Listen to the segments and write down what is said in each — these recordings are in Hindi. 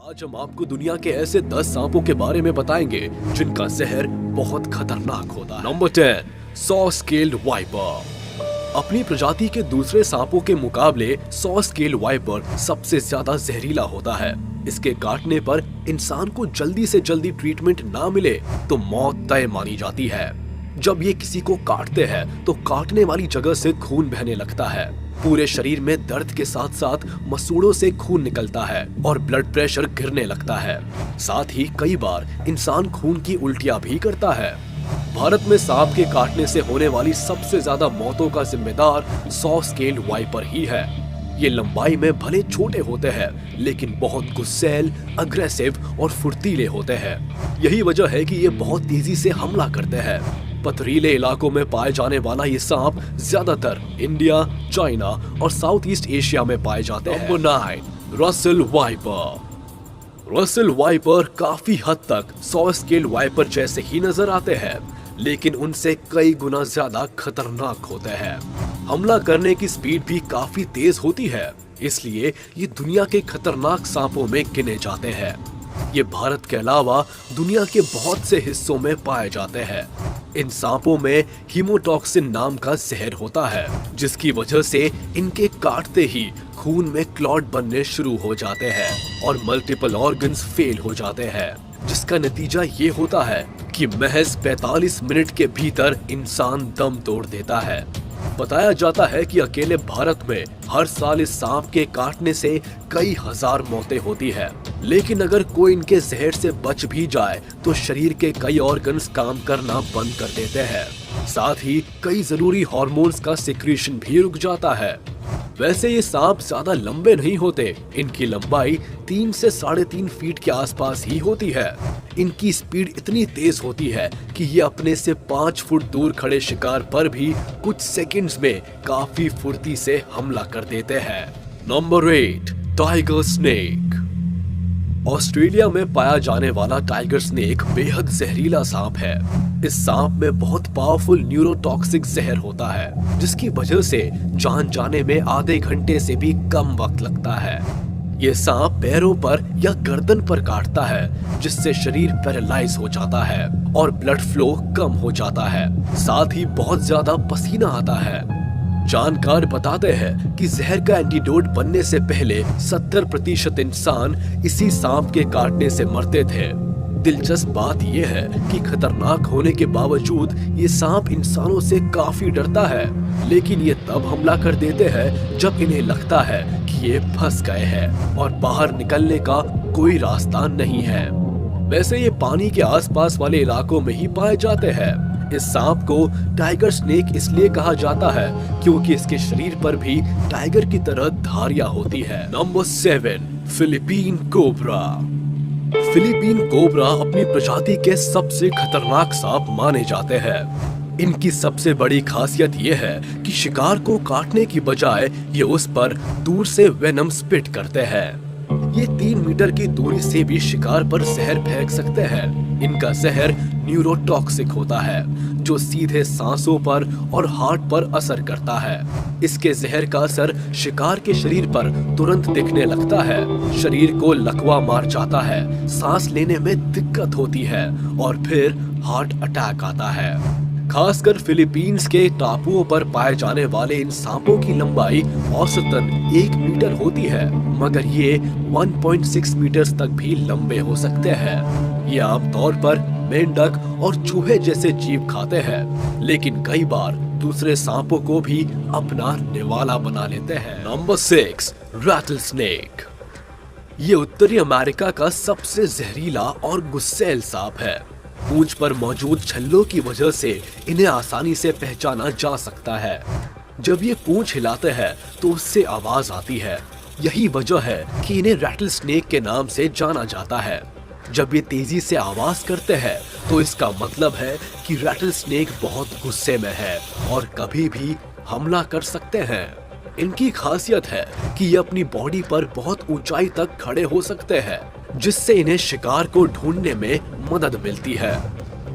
आज हम आपको दुनिया के ऐसे 10 सांपों के बारे में बताएंगे जिनका जहर बहुत खतरनाक होता है। Number 10, saw scaled viper. अपनी प्रजाति के दूसरे सांपों के मुकाबले सॉ स्केल्ड वाइपर सबसे ज्यादा जहरीला होता है। इसके काटने पर इंसान को जल्दी से जल्दी ट्रीटमेंट ना मिले तो मौत तय मानी जाती है। जब ये किसी को काटते हैं तो काटने वाली जगह से खून बहने लगता है। पूरे शरीर में दर्द के साथ साथ मसूड़ों से खून निकलता है और ब्लड प्रेशर गिरने लगता है। साथ ही कई बार इंसान खून की उल्टियां भी करता है। भारत में सांप के काटने से होने वाली सबसे ज्यादा मौतों का जिम्मेदार सॉ स्केल्ड वाइपर ही है। ये लंबाई में भले छोटे होते हैं लेकिन बहुत गुस्सैल, अग्रेसिव और फुर्तीले होते हैं। यही वजह है कि ये बहुत तेजी से हमला करते हैं। पथरीले इलाकों में पाए जाने वाला ये सांप ज्यादातर इंडिया, चाइना और साउथ ईस्ट एशिया में पाए जाते हैं। Number 9, Russell viper. Russell viper काफी हद तक सॉ स्केल्ड वाइपर जैसे ही नजर आते हैं, लेकिन उनसे कई गुना ज्यादा खतरनाक होते हैं। हमला करने की स्पीड भी काफी तेज होती है, इसलिए ये दुनिया के खतरनाक सांपों में गिने जाते हैं। ये भारत के अलावा दुनिया के बहुत से हिस्सों में पाए जाते हैं। इन सांपों में हीमोटॉक्सिन नाम का जहर होता है, जिसकी वजह से इनके काटते ही खून में क्लॉट बनने शुरू हो जाते हैं और मल्टीपल ऑर्गन्स फेल हो जाते हैं, जिसका नतीजा ये होता है कि महज 45 मिनट के भीतर इंसान दम तोड़ देता है। बताया जाता है कि अकेले भारत में हर साल इस सांप के काटने से कई हजार मौतें होती है, लेकिन अगर कोई इनके जहर से बच भी जाए तो शरीर के कई ऑर्गन्स काम करना बंद कर देते हैं। साथ ही कई जरूरी हार्मोन्स का सिक्रीशन भी रुक जाता है। वैसे ये सांप ज्यादा लंबे नहीं होते, इनकी लंबाई 3 से 3.5 फीट के आसपास ही होती है। इनकी स्पीड इतनी तेज होती है कि ये अपने से 5 फुट दूर खड़े शिकार पर भी कुछ सेकंड्स में काफी फुर्ती से हमला कर देते हैं। Number 8, tiger snake. ऑस्ट्रेलिया में पाया जाने वाला टाइगर स्नेक बेहद जहरीला सांप है। इस सांप में बहुत पावरफुल न्यूरोटॉक्सिक जहर होता है, जिसकी वजह से जान जाने में आधे घंटे से भी कम वक्त लगता है। ये सांप पैरों पर या गर्दन पर काटता है, जिससे शरीर पैरालाइज हो जाता है और ब्लड फ्लो कम हो जाता है। साथ ही बहुत ज्यादा पसीना आता है। जानकार बताते हैं कि जहर का एंटीडोट बनने से पहले 70% इंसान इसी सांप के काटने से मरते थे। दिलचस्प बात यह है कि खतरनाक होने के बावजूद ये सांप इंसानों से काफी डरता है, लेकिन ये तब हमला कर देते हैं जब इन्हें लगता है कि ये फंस गए हैं और बाहर निकलने का कोई रास्ता नहीं है। वैसे ये पानी के आसपास वाले इलाकों में ही पाए जाते हैं। इस सांप को टाइगर स्नेक इसलिए कहा जाता है क्योंकि इसके शरीर पर भी टाइगर की तरह धारियां होती है। Number 7, Philippine cobra. Philippine cobra अपनी प्रजाति के सबसे खतरनाक सांप माने जाते हैं। इनकी सबसे बड़ी खासियत ये है कि शिकार को काटने की बजाय ये उस पर दूर से वेनम स्पिट करते हैं। ये 3 मीटर की दूरी से भी शिकार पर जहर फेंक सकते हैं। इनका जहर न्यूरोटॉक्सिक होता है, जो सीधे सांसों पर और हार्ट पर असर करता है। इसके जहर का असर शिकार के शरीर पर तुरंत दिखने लगता है। शरीर को लकवा मार जाता है, सांस लेने में दिक्कत होती है और फिर हार्ट अटैक आता है। खासकर फिलीपींस के टापुओं पर पाए जाने वाले इन सांपों की लंबाई औसतन 1 मीटर होती है, मगर ये 1.6 मीटर तक भी लंबे हो सकते हैं। ये आमतौर पर मेंढक और चूहे जैसे जीव खाते हैं, लेकिन कई बार दूसरे सांपों को भी अपना निवाला बना लेते हैं। Number 6, rattle snake. ये उत्तरी अमेरिका का सबसे जहरीला और गुस्सैल सांप है। पूंछ पर मौजूद छल्लों की वजह से इन्हें आसानी से पहचाना जा सकता है। जब ये पूंछ हिलाते हैं तो उससे आवाज आती है। यही वजह है कि इन्हें रैटल स्नेक के नाम से जाना जाता है। जब ये तेजी से आवाज करते हैं तो इसका मतलब है कि रैटल स्नेक बहुत गुस्से में है और कभी भी हमला कर सकते हैं। इनकी खासियत है कि ये अपनी बॉडी पर बहुत ऊंचाई तक खड़े हो सकते हैं, जिससे इन्हें शिकार को ढूंढने में मदद मिलती है।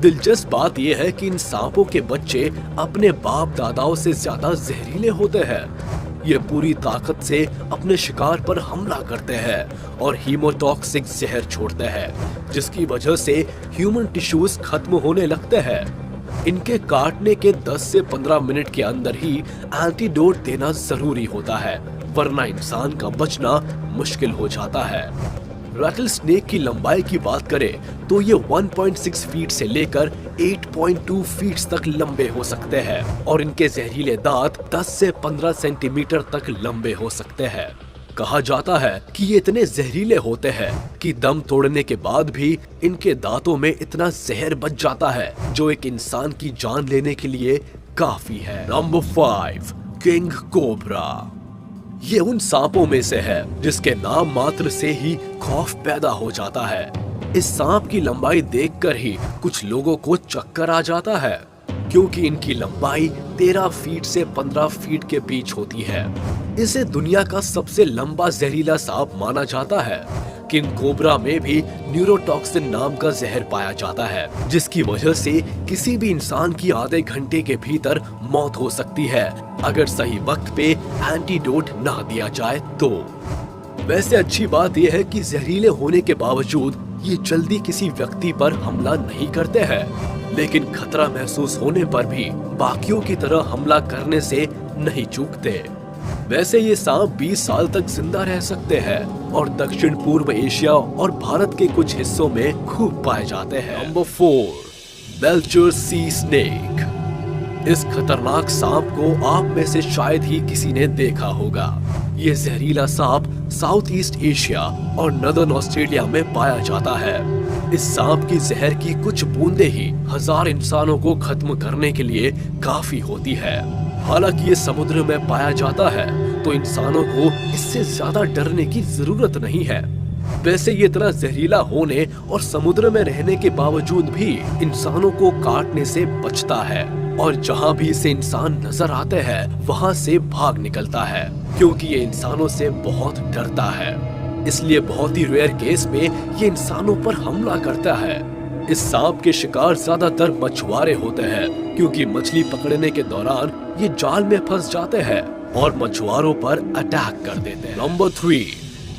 दिलचस्प बात यह है कि इन सांपों के बच्चे अपने बाप दादाओं से ज्यादा जहरीले होते हैं। ये पूरी ताकत से अपने शिकार पर हमला करते हैं और हीमोटॉक्सिक जहर छोड़ते हैं, जिसकी वजह से ह्यूमन टिश्यूज खत्म होने लगते हैं। इनके काटने के 10 से 15 मिनट के अंदर ही एंटीडोट देना जरूरी होता है, वरना इंसान का बचना मुश्किल हो जाता है। रैटल स्नेक की लंबाई की बात करें तो ये 1.6 फीट से लेकर 8.2 फीट तक लंबे हो सकते हैं और इनके जहरीले दांत 10 से 15 सेंटीमीटर तक लंबे हो सकते हैं। कहा जाता है कि ये इतने जहरीले होते हैं कि दम तोड़ने के बाद भी इनके दांतों में इतना जहर बच जाता है जो एक इंसान की जान लेने के लिए काफी है। Number 5, king cobra. ये उन सांपों में से है जिसके नाम मात्र से ही खौफ पैदा हो जाता है। इस सांप की लंबाई देखकर ही कुछ लोगों को चक्कर आ जाता है, क्योंकि इनकी लंबाई 13 फीट से 15 फीट के बीच होती है। इसे दुनिया का सबसे लंबा जहरीला सांप माना जाता है। किंग कोबरा में भी न्यूरोटॉक्सिन नाम का जहर पाया जाता है, जिसकी वजह से किसी भी इंसान की आधे घंटे के भीतर मौत हो सकती है अगर सही वक्त पे एंटीडोट ना दिया जाए तो। वैसे अच्छी बात यह है कि जहरीले होने के बावजूद ये जल्दी किसी व्यक्ति पर हमला नहीं करते हैं, लेकिन खतरा महसूस होने पर भी बाकियों की तरह हमला करने से नहीं चूकते। वैसे ये सांप 20 साल तक जिंदा रह सकते हैं और दक्षिण पूर्व एशिया और भारत के कुछ हिस्सों में खूब पाए जाते हैं। नंबर 4, बेल्चर सी स्नेक। इस खतरनाक सांप को आप में से शायद ही किसी ने देखा होगा। ये जहरीला सांप साउथ ईस्ट एशिया और नदर्न ऑस्ट्रेलिया में पाया जाता है। इस सांप की जहर की कुछ बूंदे ही 1000 इंसानों को खत्म करने के लिए काफी होती है। हालांकि ये समुद्र में पाया जाता है तो इंसानों को इससे ज्यादा डरने की जरूरत नहीं है। वैसे ये इतना जहरीला होने और समुद्र में रहने के बावजूद भी इंसानों को काटने से बचता है और जहाँ भी इसे इंसान नजर आते हैं वहाँ से भाग निकलता है, क्योंकि ये इंसानों से बहुत डरता है। इसलिए बहुत ही रेयर केस में ये इंसानों पर हमला करता है। इस सांप के शिकार ज्यादातर मछुआरे होते हैं, क्योंकि मछली पकड़ने के दौरान ये जाल में फंस जाते हैं और मछुआरों पर अटैक कर देते हैं। Number 3,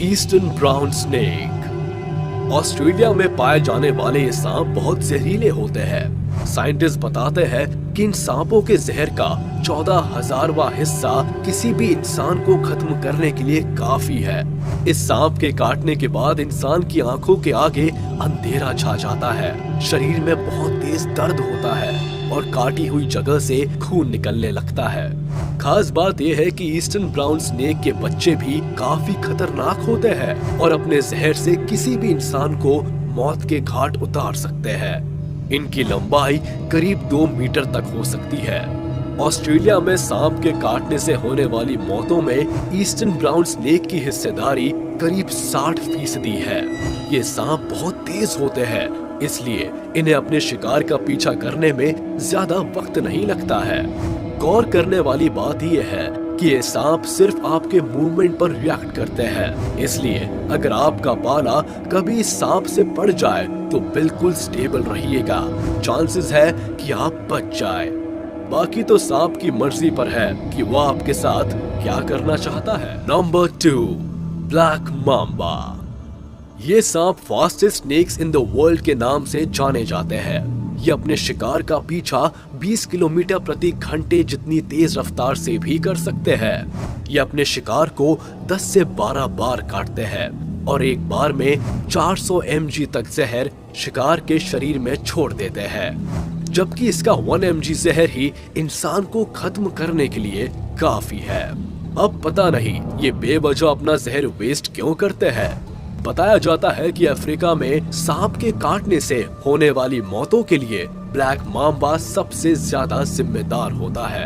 eastern brown snake. Australia में पाए जाने वाले ये सांप बहुत जहरीले होते हैं। साइंटिस्ट बताते हैं कि इन सांपों के जहर का 14,000वां हिस्सा किसी भी इंसान को खत्म करने के लिए काफी है। इस सांप के काटने के बाद इंसान की आंखों के आगे अंधेरा छा जाता है, शरीर में बहुत तेज दर्द होता है और काटी हुई जगह से खून निकलने लगता है। खास बात यह है कि ईस्टर्न ब्राउन स्नेक के बच्चे भी काफी खतरनाक होते हैं और अपने जहर से किसी भी इंसान को मौत के घाट उतार सकते हैं। इनकी लंबाई करीब 2 मीटर तक हो सकती है। ऑस्ट्रेलिया में सांप के काटने से होने वाली मौतों में ईस्टर्न ब्राउन स्नेक की हिस्सेदारी करीब 60% है। ये सांप बहुत तेज होते हैं, इसलिए इन्हें अपने शिकार का पीछा करने में ज्यादा वक्त नहीं लगता है। गौर करने वाली बात यह है कि ये सांप सिर्फ आपके मूवमेंट पर रिएक्ट करते हैं, इसलिए अगर आपका पाला कभी इस सांप से पड़ जाए तो बिल्कुल स्टेबल रहिएगा, चांसेस है कि आप बच जाए। बाकी तो सांप की मर्जी पर है कि वो आपके साथ क्या करना चाहता है। Number 2, black mamba. ये सांप fastest snakes in the world के नाम से जाने जाते हैं। ये अपने शिकार का पीछा 20 किलोमीटर प्रति घंटे जितनी तेज रफ्तार से भी कर सकते हैं। ये अपने शिकार को 10 से 12 बार काटते हैं और एक बार में 400 mg तक जहर शिकार के शरीर में छोड़ देते हैं, जबकि इसका 1 mg जहर ही इंसान को खत्म करने के लिए काफी है। अब पता नहीं ये बेवजह अपना जहर वेस्ट क्यों करते हैं। बताया जाता है कि अफ्रीका में सांप के काटने से होने वाली मौतों के लिए ब्लैक माम्बा सबसे ज्यादा जिम्मेदार होता है।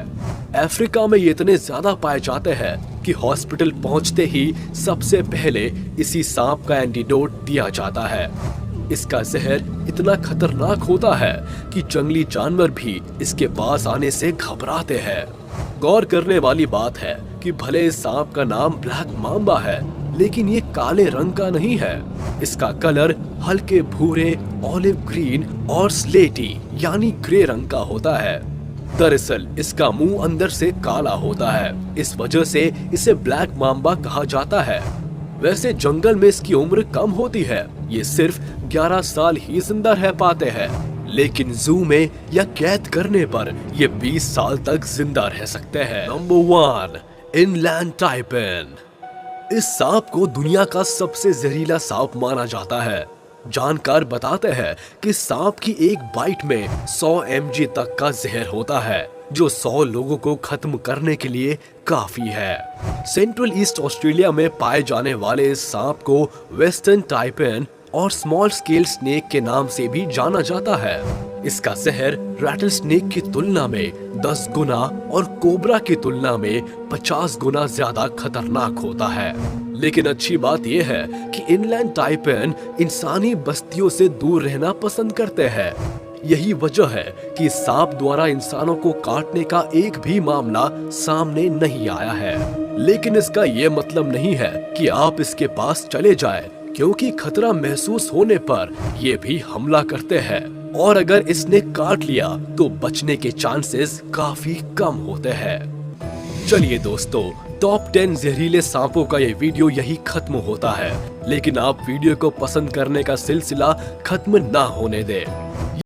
अफ्रीका में ये इतने ज्यादा पाए जाते हैं कि हॉस्पिटल पहुंचते ही सबसे पहले इसी सांप का एंटीडोट दिया जाता है। इसका जहर इतना खतरनाक होता है कि जंगली जानवर भी इसके पास आने से घबराते हैं। गौर करने वाली बात है कि भले इस सांप का नाम ब्लैक माम्बा है, लेकिन ये काले रंग का नहीं है। इसका कलर हल्के भूरे, ऑलिव ग्रीन और स्लेटी यानी ग्रे रंग का होता है। दरअसल इसका मुंह अंदर से काला होता है, इस वजह से इसे ब्लैक माम्बा कहा जाता है। वैसे जंगल में इसकी उम्र कम होती है, ये सिर्फ 11 साल ही जिंदा रह पाते हैं, लेकिन जू में या कैद करने पर ये 20 साल तक जिंदा रह सकते हैं। Number 1, inland taipan. इस सांप को दुनिया का सबसे जहरीला सांप माना जाता है। जानकार बताते हैं कि सांप की एक बाइट में 100 mg तक का जहर होता है, जो 100 लोगों को खत्म करने के लिए काफी है। सेंट्रल ईस्ट ऑस्ट्रेलिया में पाए जाने वाले इस सांप को वेस्टर्न टाइपिन और स्मॉल स्केल स्नेक के नाम से भी जाना जाता है। इसका जहर रैटल स्नेक की तुलना में 10 गुना और कोबरा की तुलना में 50 गुना ज्यादा खतरनाक होता है। लेकिन अच्छी बात यह है कि इनलैंड टाइपिन इंसानी बस्तियों से दूर रहना पसंद करते हैं। यही वजह है कि सांप द्वारा इंसानों को काटने का एक भी मामला सामने नहीं आया है। लेकिन इसका ये मतलब नहीं है कि आप इसके पास चले जाएं, क्योंकि खतरा महसूस होने पर ये भी हमला करते हैं, और अगर इसने काट लिया तो बचने के चांसेस काफी कम होते हैं। चलिए दोस्तों, टॉप 10 जहरीले सांपों का ये वीडियो यही खत्म होता है, लेकिन आप वीडियो को पसंद करने का सिलसिला खत्म ना होने दें।